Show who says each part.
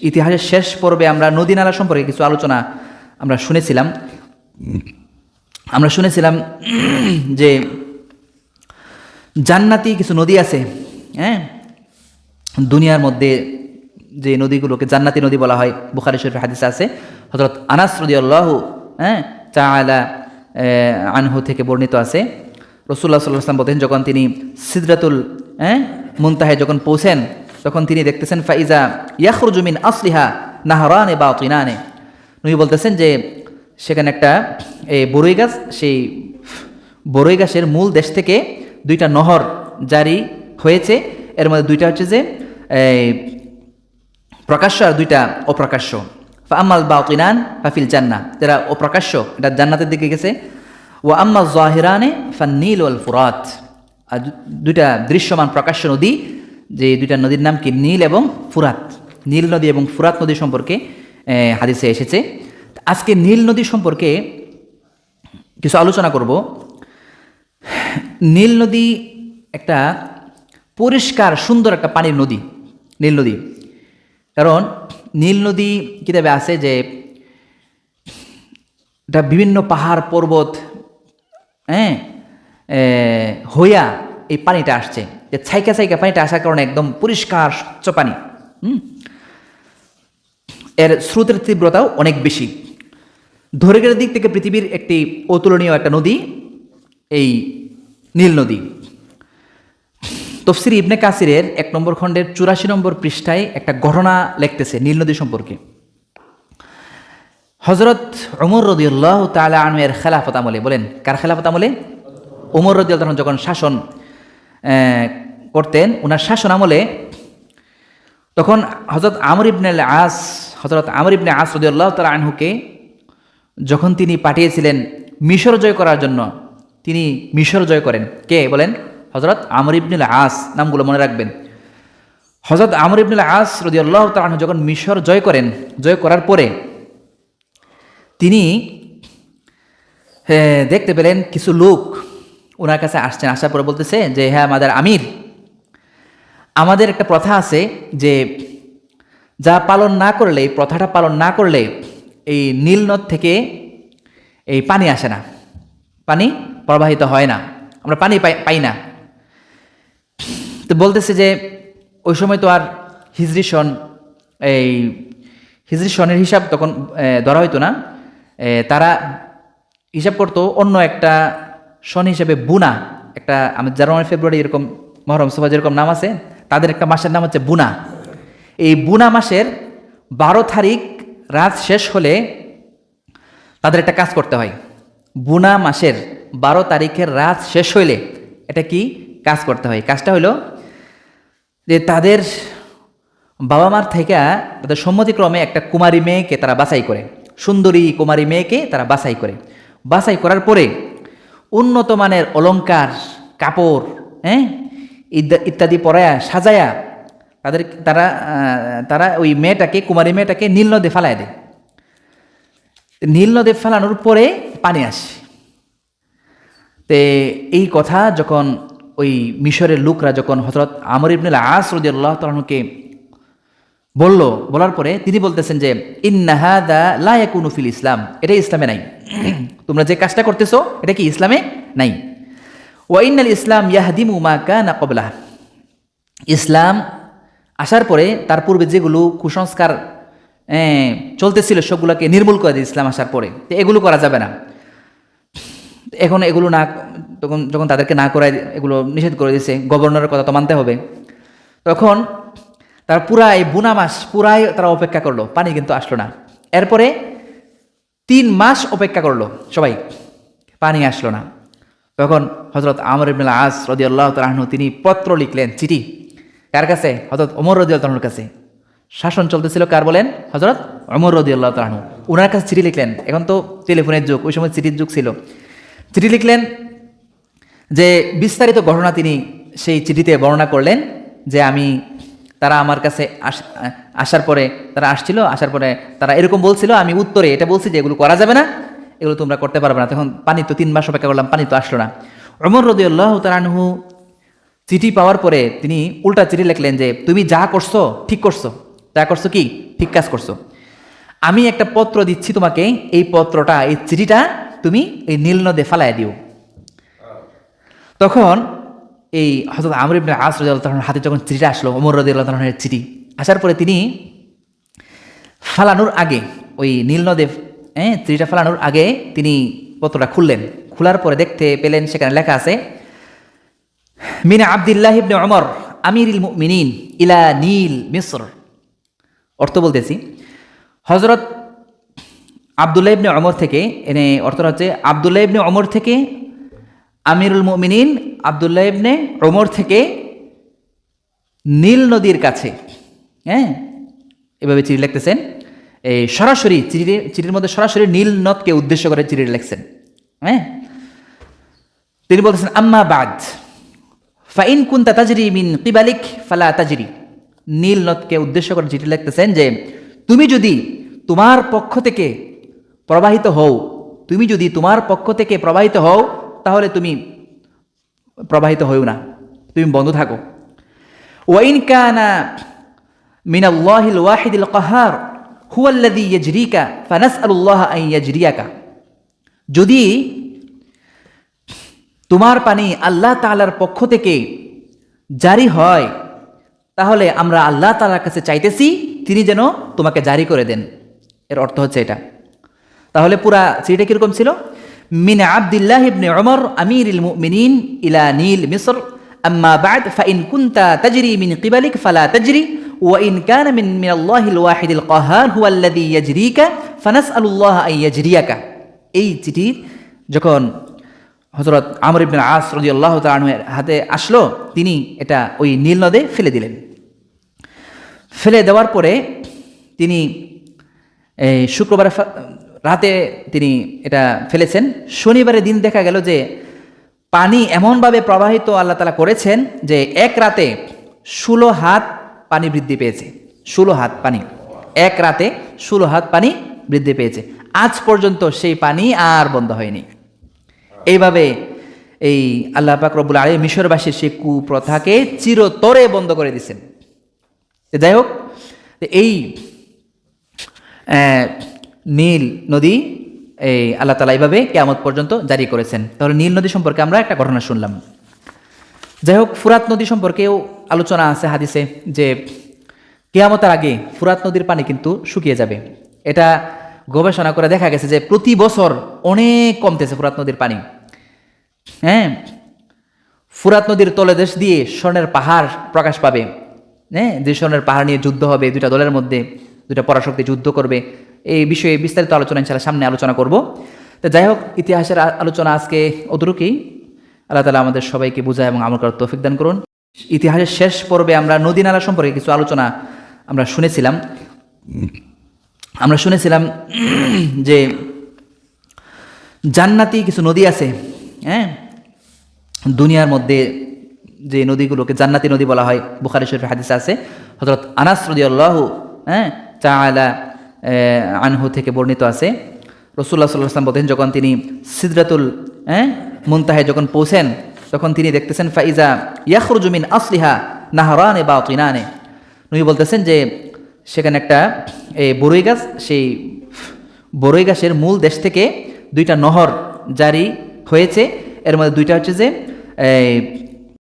Speaker 1: ইতিহাসের শেষ পর্বে আমরা নদী নালা সম্পর্কে কিছু আলোচনা আমরা শুনেছিলাম যে জান্নাতি কিছু নদী আছে, হ্যাঁ, দুনিয়ার মধ্যে যে নদীগুলোকে জান্নাতি নদী বলা হয়। বুখারী শরীফের হাদিসে আছে, হযরত আনাস রাদিয়াল্লাহু তাআলা আনহু থেকে বর্ণিত আছে, রাসূলুল্লাহ সাল্লাল্লাহু আলাইহি ওয়াসাল্লাম বলেন, যখন তিনি সিদরাতুল মুনতাহায় যখন পৌঁছেন, তখন তিনি দেখতেছেন ফাইজা ইয়াখরুজু মিন আসলিহা নাহরানে বাতিনানে। নবী বলতেছেন যে সেখানে একটা বরই গাছ, সেই বরই গাছের মূল দেশ থেকে দুইটা নহর জারি হয়েছে। এর মধ্যে দুইটা হচ্ছে যে প্রকাশ্য আর দুইটা অপ্রকাশ্য। ফাআম্মাল বাতিনান ফাফিল জান্নাহ, যারা অপ্রকাশ্য এটা জান্নাতের দিকে গেছে। ওয়া আম্মা যাহিরানে ফান্নীল ওয়াল ফুরাত, আর দুইটা দৃশ্যমান প্রকাশ্য নদী, যে দুইটা নদীর নাম কি নীল এবং ফুরাত। নীল নদী এবং ফুরাত নদী সম্পর্কে হাদিসে এসেছে। আজকে নীল নদী সম্পর্কে কিছু আলোচনা করব। নীল নদী একটা পরিষ্কার সুন্দর একটা পানির নদী, নীল নদী। কারণ নীল নদী কিতাবে আছে যে এটা বিভিন্ন পাহাড় পর্বত হইয়া এই পানিটা আসছে, যে ছাইকা ছাইকা পানিটা আসার কারণে একদম পরিষ্কার স্বচ্ছ পানি। এর স্রোতের তীব্রতাও অনেক বেশি। দৈর্ঘ্যের দিক থেকে পৃথিবীর একটি অতুলনীয় একটা নদী এই নীল নদী। তফসির ইবনে কাসিরের 1 নম্বর খণ্ডের 84 নম্বর পৃষ্ঠায় একটা ঘটনা লিখতেছে নীল নদী সম্পর্কে। হযরত ওমর রাদিয়াল্লাহু তাআলা আনহু এর খেলাফত আমলে, বলেন কার খেলাফত আমলে? ওমর রাদিয়াল্লাহু তাআলা যখন শাসন করতেন, ওনার শাসন আমলে, তখন হযরত আমর ইবনে আস রাদিয়াল্লাহু তাআলা আনহুকে যখন তিনি পাঠিয়েছিলেন মিশর জয় করার জন্য, তিনি মিশর জয় করেন। কে বলেন? হযরত আমর ইবনে আস। নামগুলো মনে রাখবেন। হযরত আমর ইবনে আস রাদিয়াল্লাহু তাআলা আনহু যখন মিশর জয় করেন, জয় করার পরে তিনি দেখতে পেলেন কিছু লোক ওনার কাছে আসছেন। আসার পরে বলতেছে যে, হ্যাঁ আমাদের আমির, আমাদের একটা প্রথা আছে যে যা পালন না করলে, এই প্রথাটা পালন না করলে এই নীল নদ থেকে এই পানি আসে না, পানি প্রবাহিত হয় না, আমরা পানি পাই না। তো বলতেছে যে ওই সময় তো আর হিজরি সনের হিসাব তখন ধরা হইতো না, তারা হিসাব করতো অন্য একটা সন হিসাবে বুনা, একটা আমাদের জানুয়ারি ফেব্রুয়ারি এরকম মহরম সফা যেরকম নাম আছে, তাদের একটা মাসের নাম হচ্ছে বুনা। এই বুনা মাসের 12 তারিখ রাত শেষ হলে তাদের একটা কাজ করতে হয়। বুনা মাসের 12 তারিখের রাত শেষ হইলে এটা কি কাজ করতে হয়? কাজটা হলো যে তাদের বাবা মার থেকে তাদের সম্মতিক্রমে একটা কুমারী মেয়েকে তারা বাছাই করে, সুন্দরী কুমারী মেয়েকে তারা বাছাই করে। বাছাই করার পরে উন্নত মানের অলংকার, কাপড় ইত্যাদি পরায়া সাজায়া তারা ওই মেয়েটাকে, কুমারী মেয়েটাকে নীল নদে ফেলায় দেয়। নীল নদে ফেলানোর পরে পানি আসে। তে এই কথা যখন ওই মিশরের লোকরা যখন হযরত আমর ইবনে আস রাদিয়াল্লাহু তাআলা আনহুকে বলার পরে তিনি বলতেছেন যে, ইন্না হাযা লা ইয়াকুনু ফিল ইসলাম, এটা ইসলামে নাই। তোমরা যে কাজটা করতেছো এটা কি ইসলামে নাই। ওয়া ইন্নাল ইসলাম ইয়াহদিমু মা কানা ক্বাবলাহ, ইসলাম আসার পরে তার পূর্বে যেগুলো কুসংস্কার চলতেছিল সবগুলোকে নির্মূল করে দিয়ে ইসলাম আসার পরে, তো এগুলো করা যাবে না। এখন এগুলো না, তখন যখন তাদেরকে না করায় এগুলো নিষেধ করে দিয়েছে, গভর্নরের কথা তো মানতে হবে। তখন তারা পুরাই বুনা মাস পুরাই তারা অপেক্ষা করলো, পানি কিন্তু আসলো না। এরপরে 3 মাস অপেক্ষা করলো সবাই, পানি আসলো না। তখন হযরত আমর ইবনে আস রাদিয়াল্লাহু তাআলা আনহু তিনি পত্র লিখলেন, চিঠি। কার কাছে? হযরত ওমর রাদিয়াল্লাহু তাআলার কাছে। শাসন চলতেছিল কার বলেন? হযরত ওমর রাদিয়াল্লাহু তাআলা আনহু। ওনার কাছে চিঠি লিখলেন। এখন তো টেলিফোনের যুগ, ওই সময় চিঠির যুগ ছিল। চিঠি লিখলেন যে বিস্তারিত ঘটনা তিনি সেই চিঠিতে বর্ণনা করলেন যে তারা আমার কাছে আসার পরে তারা আসছিল, আসার পরে তারা এরকম বলছিল, আমি উত্তরে এটা বলছি যে এগুলো করা যাবে না, এগুলো তোমরা করতে পারবে না। তখন পানি তো 3 মাস অপেক্ষা করলাম, পানি তো আসলো না। ওমর রাদিয়াল্লাহু তাআলা আনহু চিঠি পাওয়ার পরে তিনি উল্টা চিঠি লিখলেন যে তুমি যা করছো ঠিক করছো, যা করছো কি ঠিক কাজ করছো। আমি একটা পত্র দিচ্ছি তোমাকে, এই পত্রটা, এই চিঠিটা তুমি এই নীল নদে ফালাইয়া দিও। তখন এই হযরত আমর ইবনে আস রাদিয়াল্লাহু তাআলার হাতে যখন চিঠিটা আসলো, ওমর রাদিয়াল্লাহু তাআলার চিঠি আসার পরে তিনি ফালানোর আগে, ওই নীল নদে চিঠিটা ফালানোর আগে তিনি পত্রটা খুললেন। খোলার পরে দেখতে পেলেন সেখানে লেখা আছে, মিন আব্দুল্লাহ ইবনে ওমর আমিরুল মুমিনিন ইলা নীল মিসর। অর্থ বলতেছি, হযরত আব্দুল্লাহ ইবনে ওমর থেকে, এনে অর্থটা হচ্ছে আব্দুল্লাহ ইবনে ওমর থেকে আমিরুল মুমিনিন আব্দুল্লাহ ইবনে ওমর থেকে নীল নদীর কাছে, এভাবে চিঠি লিখতেছেন। এই সরাসরি চিঠির মধ্যে সরাসরি নীল নদকে উদ্দেশ্য করে চিঠি লিখছেন। তিনি বলতেছেন, আম্মা বাদ ফাইন কুনতা তাজরি মিন কিবালিক ফালা তাজরি। নীল নদকে উদ্দেশ্য করে চিঠি লিখতেছেন যে তুমি যদি তোমার পক্ষ থেকে প্রবাহিত হও, তুমি যদি তোমার পক্ষ থেকে প্রবাহিত হও, তাহলে তুমি প্রবাহিত হও না, তুমি বন্ধ থাকো। ওয়াইন কানা মিনাল্লাহিল ওয়াহিদিল কাহার হুয়াল্লাযী ইয়াজরিকা ফানাসআলুল্লাহ আন ইয়াজরিয়াকা। যদি তোমার পানি আল্লাহ তাআলার পক্ষ থেকে জারি হয়, তাহলে আমরা আল্লাহ তাআলার কাছে চাইতেছি তিনি যেন তোমাকে জারি করে দেন। এর অর্থ হচ্ছে এটা। তাহলে পুরা চিঠিটা কিরকম ছিল, মিন আব্দুল্লাহ ইবনে ওমর আমিরুল মুমিনিন ইলা নীল মিসর আম্মা বাদ ফাইন কুনতা তাজরি মিন কিবালিক ফালা তাজরি ওয়াইন কানা মিনাল্লাহিল ওয়াহিদিল কাহার হুয়াল্লাযী ইয়াজরিকা ফানাসআলুল্লাহ আন ইয়াজরিয়াকা। এই চিঠি যখন হযরত আমর ইবনে আস রাদিয়াল্লাহু তাআলা আনহুর হাতে আসলো, তিনি এটা ওই নীল নদে ফেলে দিলেন। ফেলে দেওয়ার পরে তিনি শুক্রবার রাতে তিনি এটা ফেলেছেন। শনিবারের দিন দেখা গেল যে পানি এমনভাবে প্রবাহিত আল্লাহ তাআলা করেছেন যে এক রাতে 16 হাত পানি বৃদ্ধি পেয়েছে। 16 হাত পানি, এক রাতে 16 হাত পানি বৃদ্ধি পেয়েছে। আজ পর্যন্ত সেই পানি আর বন্ধ হয়নি। এইভাবে এই আল্লাহ পাক রব্বুল আলামিন মিশরবাসীর সেই কুপ্রথাকে চিরতরে বন্ধ করে দিয়েছেন। যাই হোক, এই নীল নদী এই আল্লাহ তাআলা এইভাবে কিয়ামত পর্যন্ত জারি করেছেন। তাহলে নীল নদী সম্পর্কে আমরা একটা ঘটনা শুনলাম। যাই হোক, ফুরাত নদী সম্পর্কেও আলোচনা আছে হাদিসে যে কিয়ামতের আগে ফুরাত নদীর পানি কিন্তু শুকিয়ে যাবে। এটা গবেষণা করে দেখা গেছে যে প্রতি বছর অনেক কমতেছে ফুরাত নদীর পানি। ফুরাত নদীর তলদেশ দিয়ে স্বর্ণের পাহাড় প্রকাশ পাবে। যে স্বর্ণের পাহাড় নিয়ে যুদ্ধ হবে, দুইটা দলের মধ্যে, দুইটা পরাশক্তি যুদ্ধ করবে। এই বিষয়ে বিস্তারিত আলোচনা ইনশাআল্লাহ সামনে আলোচনা করব। তো যাই হোক, ইতিহাসের আলোচনা আজকে অতটুকুই। আল্লাহ তাআলা আমাদের সবাইকে বুঝায় এবং আমল করার তৌফিক দান করুন। ইতিহাসের শেষ পর্বে আমরা নদী নালা সম্পর্কে কিছু আলোচনা আমরা শুনেছিলাম যে জান্নাতি কিছু নদী আছে। দুনিয়ার মধ্যে যে নদীগুলোকে জান্নাতি নদী বলা হয়, বুখারী শরীফের হাদিসে আছে। হযরত আনাস রাদিয়াল্লাহু তাআলা আনহু থেকে বর্ণিত আছে, রাসূলুল্লাহ সাল্লাল্লাহু আলাইহি ওয়াসাল্লাম বলেন, যখন তিনি সিদরাতুল মুনতাহায় যখন পৌঁছেন, তখন তিনি দেখতেছেন ফাইজা ইয়াখরুজু মিন আসলিহা নাহরানে বাতিনানে। নবী বলতেছেন যে সেখানে একটা বরই গাছ, সেই বরই গাছের মূল দেশ থেকে দুইটা নহর জারি হয়েছে। এর মধ্যে দুইটা হচ্ছে যে